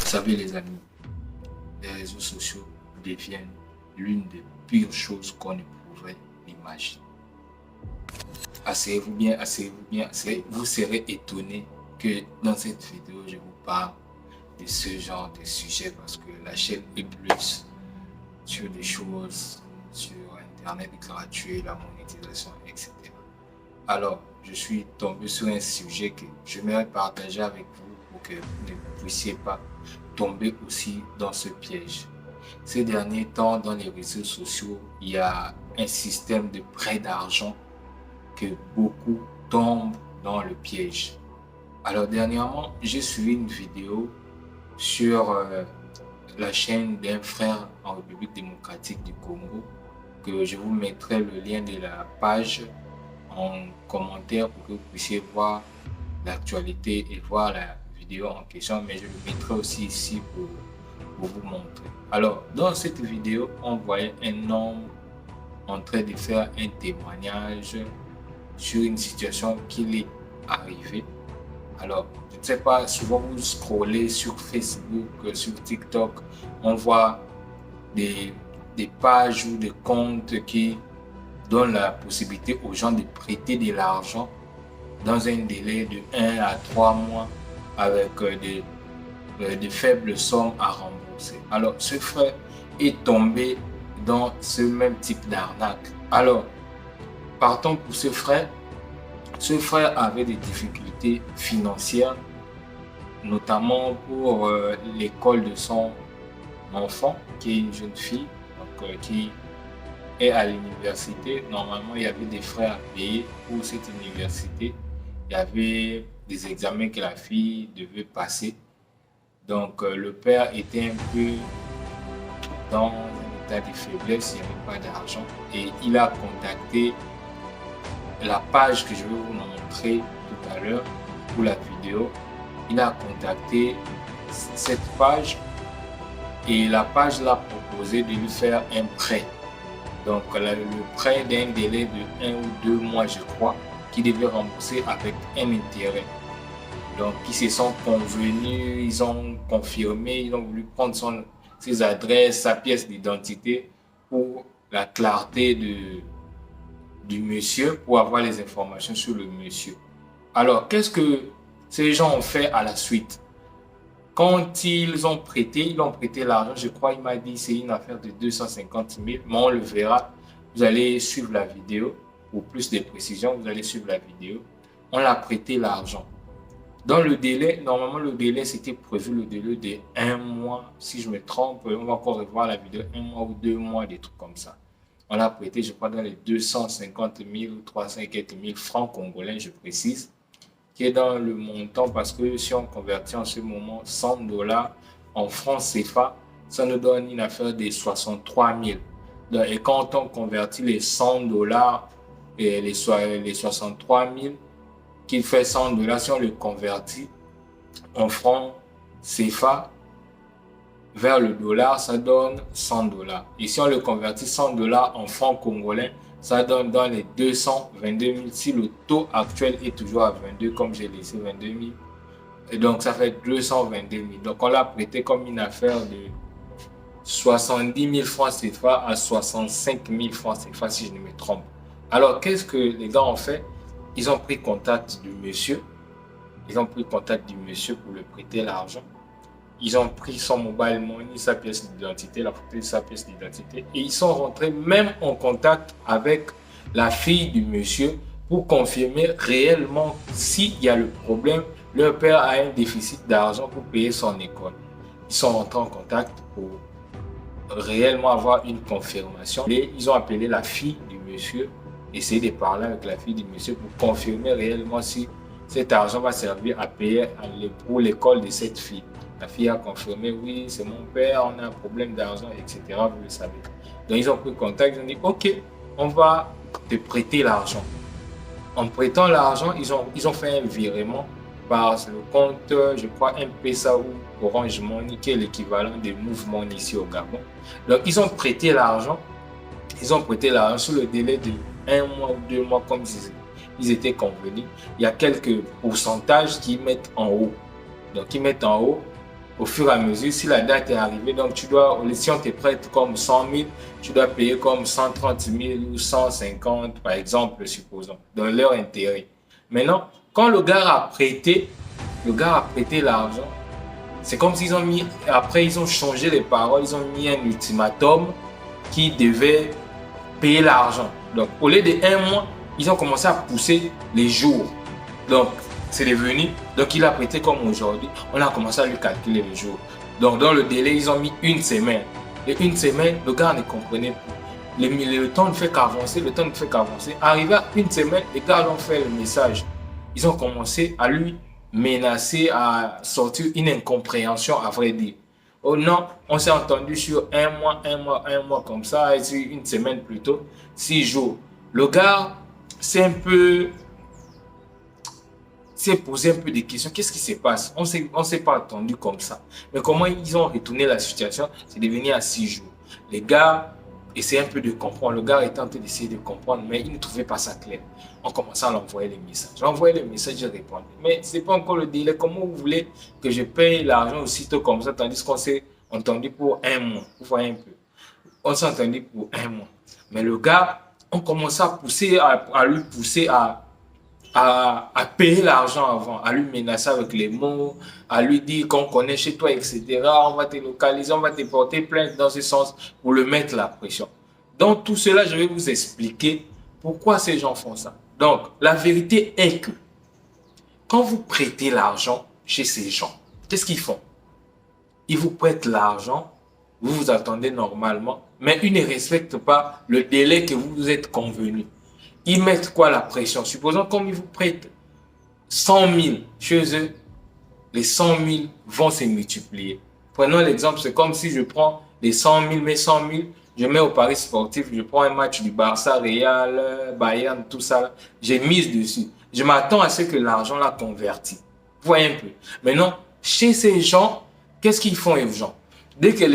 savez les amis, les réseaux sociaux deviennent l'une des pires choses qu'on ne pouvait imaginer. Asseyez-vous bien, vous serez étonné que dans cette vidéo, je vous parle de ce genre de sujet parce que la chaîne est plus sur des choses sur Internet gratuit, la monétisation, etc. Alors, je suis tombé sur un sujet que j'aimerais partager avec vous pour que vous ne puissiez pas tomber aussi dans ce piège. Ces derniers temps, dans les réseaux sociaux, il y a un système de prêt d'argent que beaucoup tombent dans le piège. Alors, dernièrement, j'ai suivi une vidéo sur la chaîne d'un frère en République démocratique du Congo, que je vous mettrai le lien de la page en commentaire pour que vous puissiez voir l'actualité et voir la vidéo en question, mais je le mettrai aussi ici pour vous montrer. Alors, dans cette vidéo, on voyait un homme en train de faire un témoignage sur une situation qui est arrivée. Alors, je ne sais pas, souvent vous scrollez sur Facebook, sur TikTok, on voit des pages ou des comptes qui donnent la possibilité aux gens de prêter de l'argent dans un délai de 1 à 3 mois avec de faibles sommes à rembourser. Alors, ce frère est tombé dans ce même type d'arnaque. Alors, partons pour ce frère. Ce frère avait des difficultés financières, notamment pour l'école de son enfant, qui est une jeune fille, donc, qui est à l'université. Normalement, il y avait des frais à payer pour cette université. Il y avait des examens que la fille devait passer. Donc, le père était un peu dans un état de faiblesse, il n'y avait pas d'argent. Et il a contacté la page que je vais vous montrer tout à l'heure pour la vidéo. Il a contacté cette page et la page l'a proposé de lui faire un prêt. Donc le prêt d'un délai de 1 ou 2 mois, je crois, qu'il devait rembourser avec un intérêt. Donc ils se sont convenus, ils ont confirmé, ils ont voulu prendre ses adresses, sa pièce d'identité pour la clarté du monsieur, pour avoir les informations sur le monsieur. Alors, qu'est-ce que ces gens ont fait à la suite? Quand ils ont prêté l'argent, je crois, il m'a dit c'est une affaire de 250 000, mais on le verra. Vous allez suivre la vidéo. Pour plus de précisions, vous allez suivre la vidéo. On a prêté l'argent. Dans le délai, normalement le délai c'était prévu le délai de 1 mois. Si je me trompe, on va encore revoir la vidéo, 1 mois ou 2 mois, des trucs comme ça. On l'a prêté, je crois, dans les 250 000 ou 300 000 francs congolais, je précise, qui est dans le montant, parce que si on convertit en ce moment 100 $ en francs CFA, ça nous donne une affaire de 63 000. Donc, et quand on convertit les 100 $ et les 63 000, qui fait 100 $, si on le convertit en francs CFA, vers le dollar, ça donne 100 $. Et si on le convertit 100 $ en francs congolais, ça donne dans les 222 000. Si le taux actuel est toujours à 22, comme j'ai laissé 22 000, et donc ça fait 222 000. Donc on l'a prêté comme une affaire de 70 000 francs CFA à 65 000 francs CFA, si je ne me trompe. Alors qu'est-ce que les gars ont fait? Ils ont pris contact du monsieur. Ils ont pris contact du monsieur pour lui prêter l'argent. Ils ont pris son mobile money, sa pièce d'identité, la photo de sa pièce d'identité, et ils sont rentrés même en contact avec la fille du monsieur pour confirmer réellement s'il y a le problème. Leur père a un déficit d'argent pour payer son école. Ils sont rentrés en contact pour réellement avoir une confirmation. Et ils ont appelé la fille du monsieur, essayer de parler avec la fille du monsieur pour confirmer réellement si cet argent va servir à payer pour l'école de cette fille. La fille a confirmé, oui, c'est mon père, on a un problème d'argent, etc. Vous le savez. Donc, ils ont pris contact, ils ont dit, OK, on va te prêter l'argent. En prêtant l'argent, ils ont fait un virement par le compte, je crois, M-Pesa ou Orange Money, qui est l'équivalent des Move Money ici au Gabon. Donc, ils ont prêté l'argent. Ils ont prêté l'argent sur le délai de 1 mois ou 2 mois, comme ils étaient convenus. Il y a quelques pourcentages qu'ils mettent en haut. Donc, ils mettent en haut au fur et à mesure, si la date est arrivée, donc tu dois, si on te prête comme 100 000, tu dois payer comme 130 000 ou 150, par exemple, supposons, dans leur intérêt. Maintenant, quand le gars a prêté l'argent, c'est comme s'ils ont mis, après ils ont changé les paroles, ils ont mis un ultimatum qui devait payer l'argent. Donc, au lieu de 1 mois, ils ont commencé à pousser les jours. Donc, c'est devenu, donc il a prêté comme aujourd'hui, on a commencé à lui calculer les jours. Donc, dans le délai, ils ont mis 1 semaine. Et 1 semaine, le gars ne comprenait plus. Le temps ne fait qu'avancer, le temps ne fait qu'avancer. Arrivé à 1 semaine, les gars ont fait le message. Ils ont commencé à lui menacer, à sortir une incompréhension, à vrai dire. Oh non, on s'est entendu sur 1 mois comme ça, et sur 1 semaine plutôt, 6 jours. Le gars, c'est un peu... s'est posé un peu des questions. Qu'est-ce qui se passe? On s'est pas attendu comme ça. Mais comment ils ont retourné la situation? C'est devenu à 6 jours. Les gars essayaient un peu de comprendre. Le gars était en train d'essayer de comprendre, mais il ne trouvait pas ça clair. On commençait à l'envoyer les messages. J'envoyais les messages, je répondais. Mais ce n'est pas encore le délai. Comment vous voulez que je paye l'argent aussitôt comme ça, tandis qu'on s'est entendu pour 1 mois? Vous voyez un peu. On s'est entendu pour 1 mois. Mais le gars, on commençait à pousser, à lui pousser à payer l'argent avant, à lui menacer avec les mots, à lui dire qu'on connaît chez toi, etc. On va te localiser, on va te porter plainte dans ce sens pour le mettre la pression. Donc tout cela, je vais vous expliquer pourquoi ces gens font ça. Donc la vérité est que quand vous prêtez l'argent chez ces gens, qu'est-ce qu'ils font? Ils vous prêtent l'argent, vous vous attendez normalement, mais ils ne respectent pas le délai que vous vous êtes convenu. Ils mettent quoi? La pression. Supposons comme ils vous prêtent 100 000 chez eux, les 100 000 vont se multiplier. Prenons l'exemple, c'est comme si je prends les 100 000, mes 100 000, je mets au pari sportif, je prends un match du Barça, Real, Bayern, tout ça, j'ai mise dessus. Je m'attends à ce que l'argent la convertit. Vous voyez un peu. Maintenant, chez ces gens, qu'est-ce qu'ils font, les gens? Dès que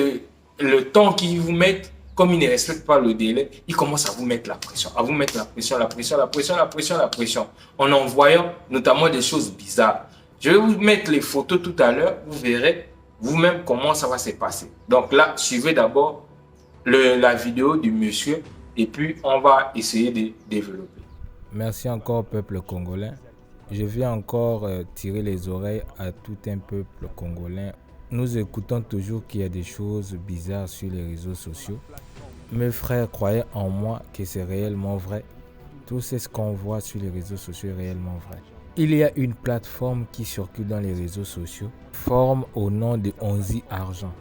le temps qu'ils vous mettent, comme ils ne respectent pas le délai, ils commencent à vous mettre la pression, à vous mettre la pression, la pression, la pression, la pression, la pression, en envoyant notamment des choses bizarres. Je vais vous mettre les photos tout à l'heure, vous verrez vous-même comment ça va se passer. Donc là, suivez d'abord la vidéo du monsieur et puis on va essayer de développer. Merci encore peuple congolais. Je viens encore tirer les oreilles à tout un peuple congolais. Nous écoutons toujours qu'il y a des choses bizarres sur les réseaux sociaux. Mes frères croyaient en moi que c'est réellement vrai. Tout ce qu'on voit sur les réseaux sociaux est réellement vrai. Il y a une plateforme qui circule dans les réseaux sociaux, forme au nom de Onzi Argent.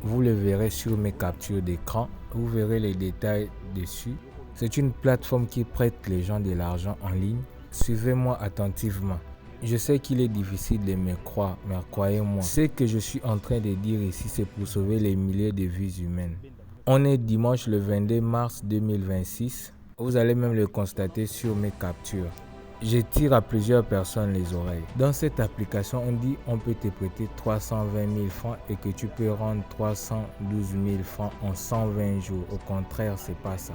Vous le verrez sur mes captures d'écran, vous verrez les détails dessus. C'est une plateforme qui prête les gens de l'argent en ligne. Suivez-moi attentivement. Je sais qu'il est difficile de me croire, mais croyez-moi, ce que je suis en train de dire ici, c'est pour sauver les milliers de vies humaines. On est dimanche le 22 mars 2026. Vous allez même le constater sur mes captures. Je tire à plusieurs personnes les oreilles. Dans cette application, on dit on peut te prêter 320 000 francs et que tu peux rendre 312 000 francs en 120 jours. Au contraire, c'est pas ça.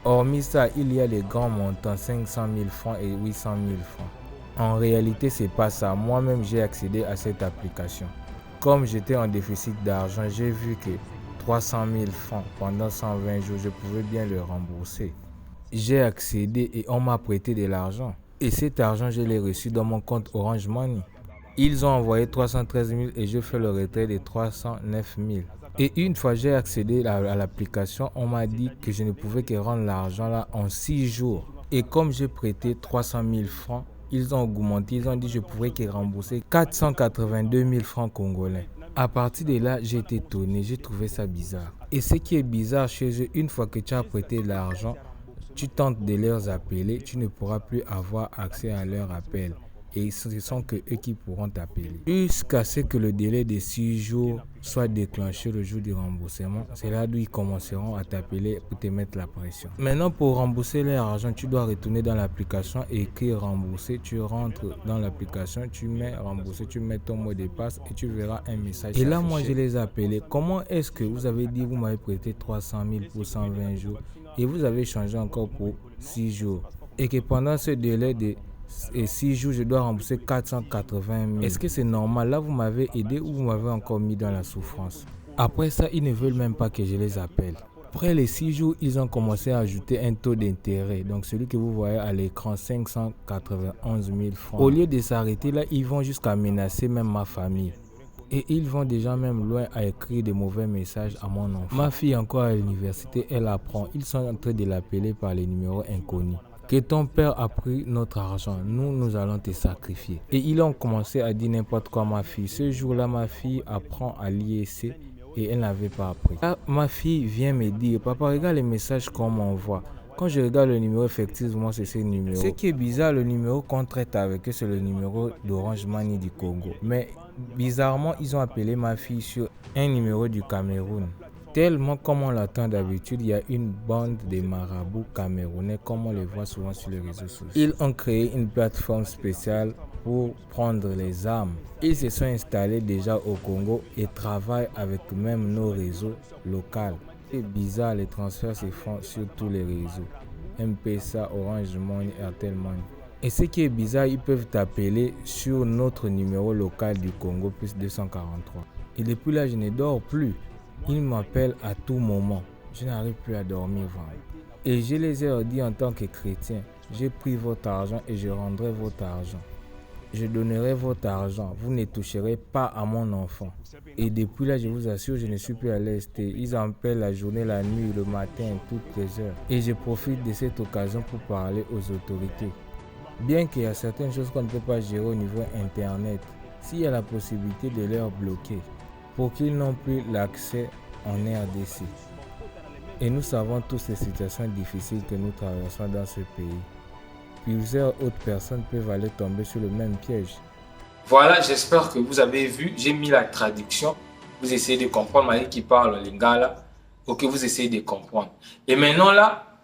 Hormis ça, il y a les grands montants, 500 000 francs et 800 000 francs. En réalité, c'est pas ça. Moi-même, j'ai accédé à cette application. Comme j'étais en déficit d'argent, j'ai vu que 300 000 francs pendant 120 jours, je pouvais bien le rembourser. J'ai accédé et on m'a prêté de l'argent. Et cet argent, je l'ai reçu dans mon compte Orange Money. Ils ont envoyé 313 000 et je fais le retrait de 309 000. Et une fois j'ai accédé à l'application, on m'a dit que je ne pouvais que rendre l'argent là en 6 jours. Et comme j'ai prêté 300 000 francs, ils ont augmenté, ils ont dit que je pourrais que rembourser 482 000 francs congolais. À partir de là, j'ai été étonné, j'ai trouvé ça bizarre. Et ce qui est bizarre chez eux, une fois que tu as prêté l'argent, tu tentes de les appeler, tu ne pourras plus avoir accès à leur appel. Et ce ne sont que eux qui pourront t'appeler. Jusqu'à ce que le délai de 6 jours soit déclenché le jour du remboursement, c'est là d'où ils commenceront à t'appeler pour te mettre la pression. Maintenant, pour rembourser leur argent, tu dois retourner dans l'application et écrire rembourser. Tu rentres dans l'application, tu mets rembourser, tu mets ton mot de passe et tu verras un message. Et là, moi, je les ai appelés. Comment est-ce que vous avez dit, vous m'avez prêté 300 000 pour 120 jours et vous avez changé encore pour 6 jours? Et que pendant ce délai de et 6 jours, je dois rembourser 480 000. Est-ce que c'est normal? Là, vous m'avez aidé ou vous m'avez encore mis dans la souffrance? Après ça, ils ne veulent même pas que je les appelle. Après les 6 jours, ils ont commencé à ajouter un taux d'intérêt. Donc celui que vous voyez à l'écran, 591 000 francs. Au lieu de s'arrêter là, ils vont jusqu'à menacer même ma famille. Et ils vont déjà même loin à écrire des mauvais messages à mon enfant. Ma fille encore à l'université, elle apprend. Ils sont en train de l'appeler par les numéros inconnus. Que ton père a pris notre argent, nous allons te sacrifier. Et ils ont commencé à dire n'importe quoi à ma fille. Ce jour-là, ma fille apprend à l'IEC et elle n'avait pas appris. Là, ma fille vient me dire, papa, regarde les messages qu'on m'envoie. Quand je regarde le numéro, effectivement, c'est ce numéro. Ce qui est bizarre, le numéro qu'on traite avec eux, c'est le numéro d'Orange Money du Congo. Mais bizarrement, ils ont appelé ma fille sur un numéro du Cameroun. Tellement comme on l'attend d'habitude, il y a une bande de marabouts camerounais comme on les voit souvent sur les réseaux sociaux. Ils ont créé une plateforme spéciale pour prendre les armes. Ils se sont installés déjà au Congo et travaillent avec même nos réseaux locaux. C'est bizarre, les transferts se font sur tous les réseaux. M-Pesa, Orange Money, Airtel Money. Et ce qui est bizarre, ils peuvent t'appeler sur notre numéro local du Congo, plus 243. Et depuis là, je ne dors plus. Ils m'appellent à tout moment. Je n'arrive plus à dormir vraiment. Et je les ai dit en tant que chrétien, j'ai pris votre argent et je rendrai votre argent. Je donnerai votre argent. Vous ne toucherez pas à mon enfant. Et depuis là, je vous assure, je ne suis plus à l'est. Ils appellent la journée, la nuit, le matin, toutes les heures. Et je profite de cette occasion pour parler aux autorités. Bien qu'il y a certaines choses qu'on ne peut pas gérer au niveau internet, s'il y a la possibilité de leur bloquer pour qu'ils n'ont plus l'accès en RDC. Et nous savons tous les situations difficiles que nous traversons dans ce pays. Plusieurs autres personnes peuvent aller tomber sur le même piège. Voilà, j'espère que vous avez vu. J'ai mis la traduction. Vous essayez de comprendre, Marie qui parle lingala. Ok, vous essayez de comprendre. Et maintenant là,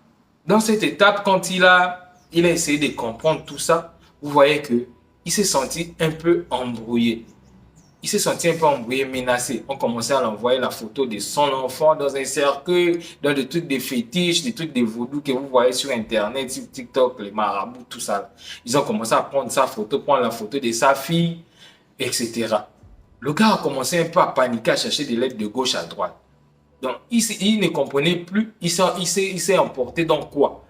dans cette étape, quand il a essayé de comprendre tout ça, vous voyez que il s'est senti un peu embrouillé. Il s'est senti un peu embrouillé, menacé. On commençait à l'envoyer la photo de son enfant dans un cercueil, dans des trucs de fétiches, des trucs de vaudou que vous voyez sur Internet, sur TikTok, les marabouts, tout ça. Ils ont commencé à prendre sa photo, prendre la photo de sa fille, etc. Le gars a commencé un peu à paniquer, à chercher des lettres de gauche à droite. Donc, il ne comprenait plus. Il s'est emporté dans quoi?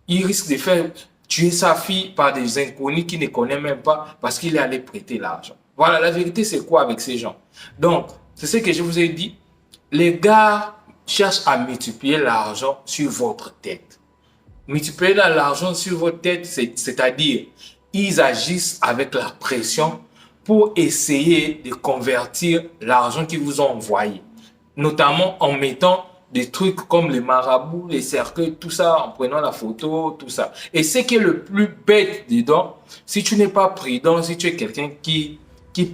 Il risque de faire tuer sa fille par des inconnus qu'il ne connaît même pas parce qu'il est allé prêter l'argent. Voilà, la vérité, c'est quoi avec ces gens? Donc, c'est ce que je vous ai dit. Les gars cherchent à multiplier l'argent sur votre tête. Multiplier l'argent sur votre tête, c'est-à-dire, ils agissent avec la pression pour essayer de convertir l'argent qu'ils vous ont envoyé. Notamment en mettant des trucs comme les marabouts, les cercueils, tout ça, en prenant la photo, tout ça. Et ce qui est le plus bête dedans, si tu n'es pas prudent, si tu es quelqu'un qui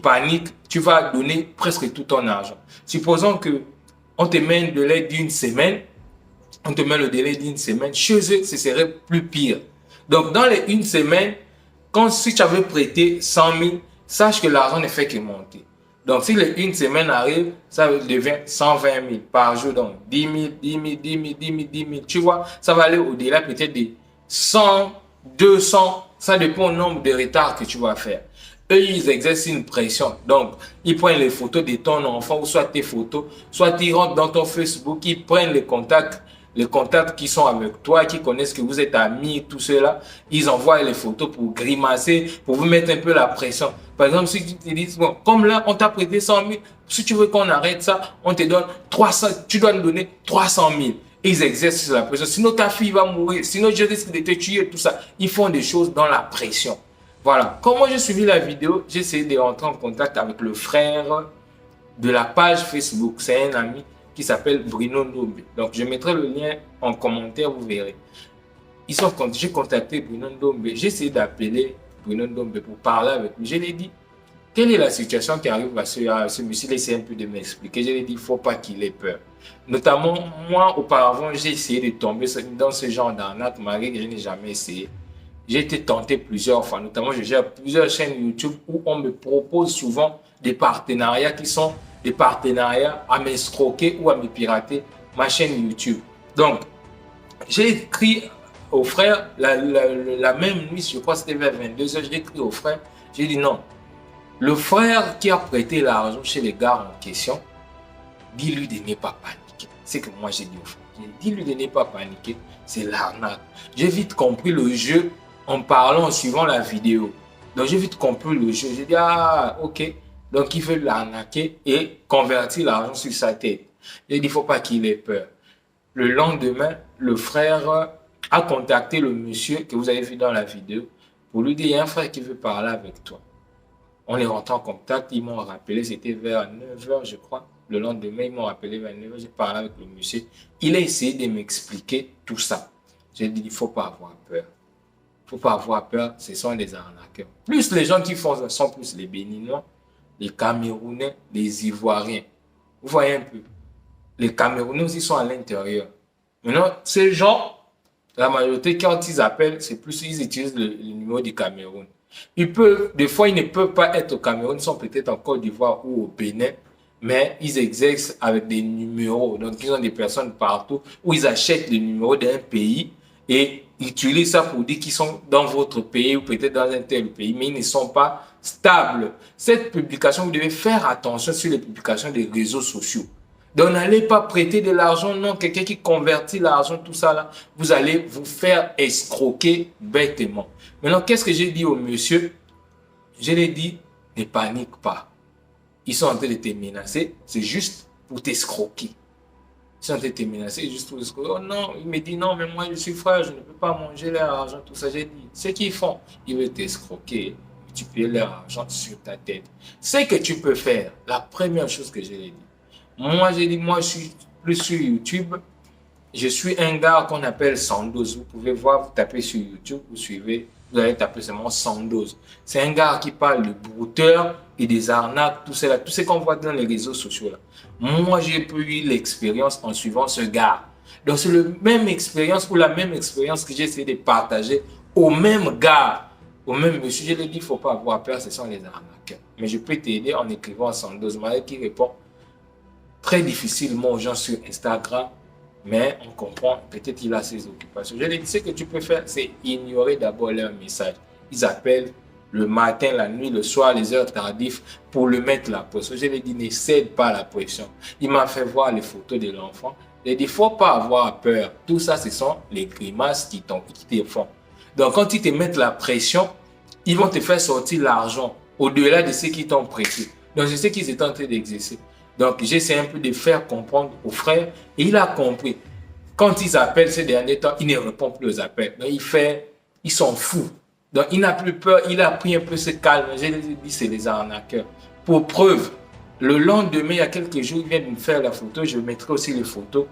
panique, tu vas donner presque tout ton argent. Supposons que on te met un délai d'une semaine, chez eux, ce serait plus pire. Donc, dans les une semaine, si tu avais prêté 100 000, sache que l'argent ne fait que monter. Donc, si les une semaine arrive, ça devient 120 000 par jour. Donc, 10 000, 10 000, 10 000, 10 000, 10 000. Tu vois, ça va aller au-delà peut-être de 100, 200. Ça dépend du nombre de retards que tu vas faire. Eux, ils exercent une pression. Donc, ils prennent les photos de ton enfant, ou soit tes photos, soit ils rentrent dans ton Facebook, ils prennent les contacts qui sont avec toi, qui connaissent que vous êtes amis, tout cela. Ils envoient les photos pour grimacer, pour vous mettre un peu la pression. Par exemple, si tu te dis, bon, comme là, on t'a prêté 100 000, si tu veux qu'on arrête ça, on te donne 300, tu dois nous donner 300 000. Ils exercent la pression. Sinon, ta fille va mourir. Sinon, je risque de te tuer, tout ça. Ils font des choses dans la pression. Voilà. Comme moi, j'ai suivi la vidéo, j'ai essayé de rentrer en contact avec le frère de la page Facebook. C'est un ami qui s'appelle Bruno Ndombe. Donc, je mettrai le lien en commentaire, vous verrez. J'ai contacté Bruno Ndombe. J'ai essayé d'appeler Bruno Ndombe pour parler avec lui. Je lui ai dit, quelle est la situation qui arrive à ce monsieur? Il essaie un peu de m'expliquer. Je lui ai dit, il ne faut pas qu'il ait peur. Notamment, moi, auparavant, j'ai essayé de tomber dans ce genre d'arnaque, malgré que je n'ai jamais essayé. J'ai été tenté plusieurs fois, notamment je gère plusieurs chaînes YouTube où on me propose souvent des partenariats qui sont des partenariats à m'escroquer ou à me pirater ma chaîne YouTube. Donc, j'ai écrit au frère, la même nuit, je crois que c'était vers 22h, j'ai écrit au frère, j'ai dit non. Le frère qui a prêté l'argent chez les gars en question, dis-lui de ne pas paniquer. C'est que moi j'ai dit au frère. Dis-lui de ne pas paniquer, c'est l'arnaque. J'ai vite compris le jeu en parlant, en suivant la vidéo. Donc j'ai vite compris le jeu. J'ai dit, ah, ok. Donc il veut l'arnaquer et convertir l'argent sur sa tête. J'ai dit, il ne faut pas qu'il ait peur. Le lendemain, le frère a contacté le monsieur que vous avez vu dans la vidéo pour lui dire, il y a un frère qui veut parler avec toi. On est rentré en contact, ils m'ont rappelé, c'était vers 9h je crois. Le lendemain, ils m'ont rappelé vers 9h, j'ai parlé avec le monsieur. Il a essayé de m'expliquer tout ça. J'ai dit, il ne faut pas avoir peur. Il ne faut pas avoir peur, ce sont des arnaqueurs. Plus les gens qui font ça sont plus les Béninois, les Camerounais, les Ivoiriens. Vous voyez un peu. Les Camerounais aussi sont à l'intérieur. Maintenant, ces gens, la majorité, quand ils appellent, c'est plus, ils utilisent le numéro du Cameroun. Des fois, ils ne peuvent pas être au Cameroun, ils sont peut-être en Côte d'Ivoire ou au Bénin, mais ils exercent avec des numéros. Donc, ils ont des personnes partout où ils achètent le numéro d'un pays et ils utilisent ça pour dire qu'ils sont dans votre pays ou peut-être dans un tel pays, mais ils ne sont pas stables. Cette publication, vous devez faire attention sur les publications des réseaux sociaux. Donc, n'allez pas prêter de l'argent, non, quelqu'un qui convertit l'argent, tout ça là, vous allez vous faire escroquer bêtement. Maintenant, qu'est-ce que j'ai dit au monsieur? Je lui ai dit, ne panique pas. Ils sont en train de te menacer, c'est juste pour t'escroquer. Ils sont en train de te menacer, juste pour t'escroquer. Oh non, il me dit non, mais moi je suis frère, je ne peux pas manger leur argent, tout ça. J'ai dit, ce qu'ils font, ils veulent t'escroquer, tu payes leur argent sur ta tête. Ce que tu peux faire, la première chose que je lui ai dit, moi j'ai dit, moi je suis plus sur YouTube. Je suis un gars qu'on appelle Sandoz. Vous pouvez voir, vous tapez sur YouTube, vous suivez, vous allez taper seulement Sandoz. C'est un gars qui parle de brouteurs et des arnaques, tout cela, tout ce qu'on voit dans les réseaux sociaux là. Moi, j'ai eu l'expérience en suivant ce gars. Donc, c'est la même expérience ou la même expérience que j'ai essayé de partager au même gars, au même monsieur. Je lui ai dit, il ne faut pas avoir peur, ce sont les arnaqueurs. Mais je peux t'aider en écrivant Sandoz. Marie qui répond très difficilement aux gens sur Instagram. Mais on comprend, peut-être qu'il a ses occupations. Je lui ai dit, ce que tu peux faire, c'est ignorer d'abord leur message. Ils appellent le matin, la nuit, le soir, les heures tardives pour le mettre la pression. Je lui ai dit, ne cède pas à la pression. Il m'a fait voir les photos de l'enfant. Il a dit, il ne faut pas avoir peur. Tout ça, ce sont les grimaces qui te font. Donc, quand ils te mettent la pression, ils vont te faire sortir l'argent au-delà de ce qu'ils t'ont prêté. Donc, c'est ce qu'ils étaient en train d'exercer. Donc, j'essaie un peu de faire comprendre au frère et il a compris. Quand ils appellent ces derniers temps, il ne répond plus aux appels. Donc, ils s'en fout. Donc, il n'a plus peur, il a pris un peu ce calme. Je lui ai dit, c'est des arnaqueurs. Pour preuve, le lendemain, il y a quelques jours, il vient de me faire la photo. Je mettrai aussi les photos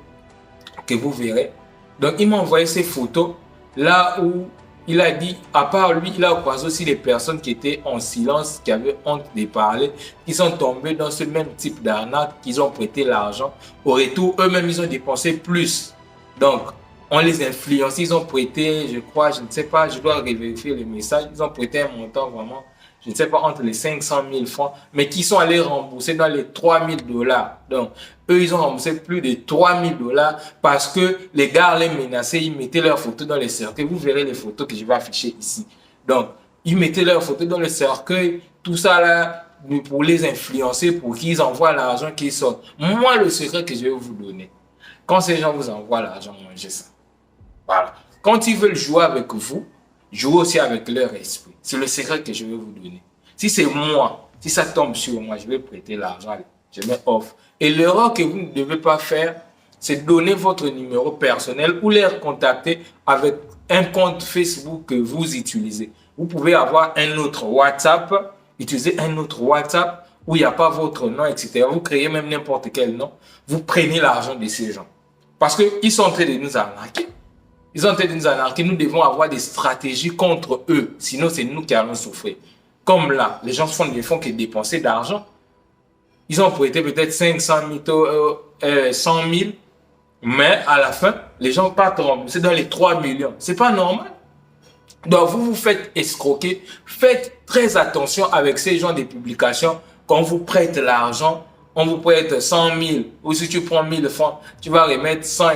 que vous verrez. Donc, il m'a envoyé ces photos là où il a dit, à part lui, il a croisé aussi les personnes qui étaient en silence, qui avaient honte de parler, qui sont tombés dans ce même type d'arnaque, qui ont prêté l'argent. Au retour, eux-mêmes, ils ont dépensé plus. Donc, on les influence. Ils ont prêté, je crois, je ne sais pas, je dois vérifier le message. Ils ont prêté un montant vraiment, je ne sais pas, entre les 500 000 francs, mais qui sont allés rembourser dans les 3 000 $. Donc, eux, ils ont remboursé plus de 3 000 $ parce que les gars les menaçaient, ils mettaient leurs photos dans les cercueils. Vous verrez les photos que je vais afficher ici. Donc, ils mettaient leurs photos dans le cercueil, tout ça là, pour les influencer, pour qu'ils envoient l'argent qui sort. Moi, le secret que je vais vous donner, quand ces gens vous envoient l'argent, mangez ça. Voilà. Quand ils veulent jouer avec vous, jouez aussi avec leur esprit. C'est le secret que je vais vous donner. Si c'est moi, si ça tombe sur moi, je vais prêter l'argent, je mets off. Et l'erreur que vous ne devez pas faire, c'est donner votre numéro personnel ou les contacter avec un compte Facebook que vous utilisez. Vous pouvez avoir un autre WhatsApp, utiliser un autre WhatsApp où il n'y a pas votre nom, etc. Vous créez même n'importe quel nom. Vous prenez l'argent de ces gens. Parce qu'ils sont en train de nous arnaquer. Ils sont en train de nous arnaquer. Nous devons avoir des stratégies contre eux. Sinon, c'est nous qui allons souffrir. Comme là, les gens ne font que dépenser d'argent. Ils ont prêté peut-être 500 000, 100 000, mais à la fin, les gens partent rembourser dans les 3 millions. C'est pas normal. Donc, vous vous faites escroquer. Faites très attention avec ces genres de publications. Quand on vous prête l'argent, on vous prête 100 000, ou si tu prends 1000 francs, tu vas remettre 100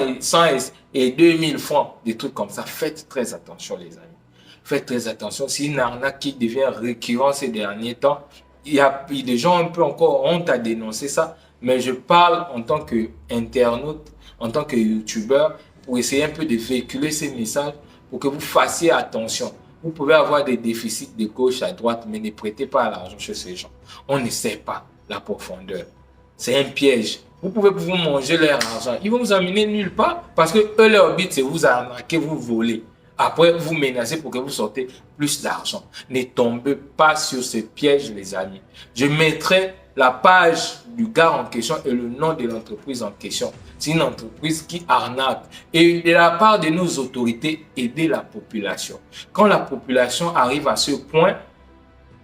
et 2000 francs, des trucs comme ça. Faites très attention, les amis. Faites très attention. C'est une arnaque qui devient récurrente ces derniers temps. Il y a des gens un peu encore honte à dénoncer ça, mais je parle en tant qu'internaute, en tant que youtubeur, pour essayer un peu de véhiculer ces messages pour que vous fassiez attention. Vous pouvez avoir des déficits de gauche à droite, mais ne prêtez pas l'argent chez ces gens. On ne sait pas la profondeur. C'est un piège. Vous pouvez vous manger leur argent. Ils vont vous amener nulle part parce que eux, leur but, c'est vous arnaquer, vous voler. Après, vous menacez pour que vous sortez plus d'argent. Ne tombez pas sur ce piège, les amis. Je mettrai la page du gars en question et le nom de l'entreprise en question. C'est une entreprise qui arnaque. Et de la part de nos autorités, aider la population. Quand la population arrive à ce point,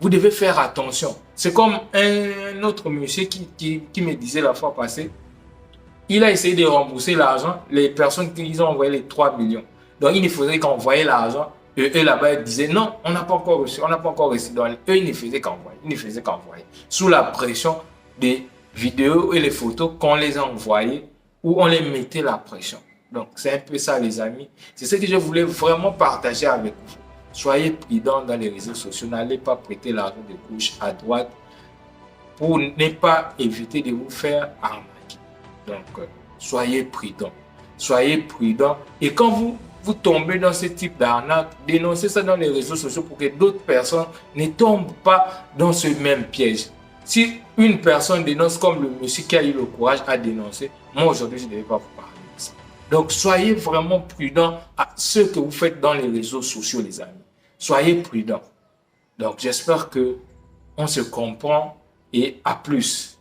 vous devez faire attention. C'est comme un autre monsieur qui me disait la fois passée, il a essayé de rembourser l'argent, les personnes qui ont envoyé les 3 millions. Donc, il ne faisait qu'envoyer l'argent. Et eux, là-bas, ils disaient non, on n'a pas encore reçu, on n'a pas encore reçu. Donc, eux, ils ne faisaient qu'envoyer, Sous la pression des vidéos et les photos qu'on les a envoyées, où on les mettait la pression. Donc, c'est un peu ça, les amis. C'est ce que je voulais vraiment partager avec vous. Soyez prudents dans les réseaux sociaux. N'allez pas prêter l'argent de gauche à droite pour ne pas éviter de vous faire arnaquer. Donc, soyez prudents. Soyez prudents. Et quand vous tombez dans ce type d'arnaque, dénoncez ça dans les réseaux sociaux pour que d'autres personnes ne tombent pas dans ce même piège. Si une personne dénonce comme le monsieur qui a eu le courage à dénoncer, moi aujourd'hui, je ne devais pas vous parler de ça. Donc, soyez vraiment prudents à ce que vous faites dans les réseaux sociaux, les amis. Soyez prudents. Donc, j'espère que on se comprend et à plus.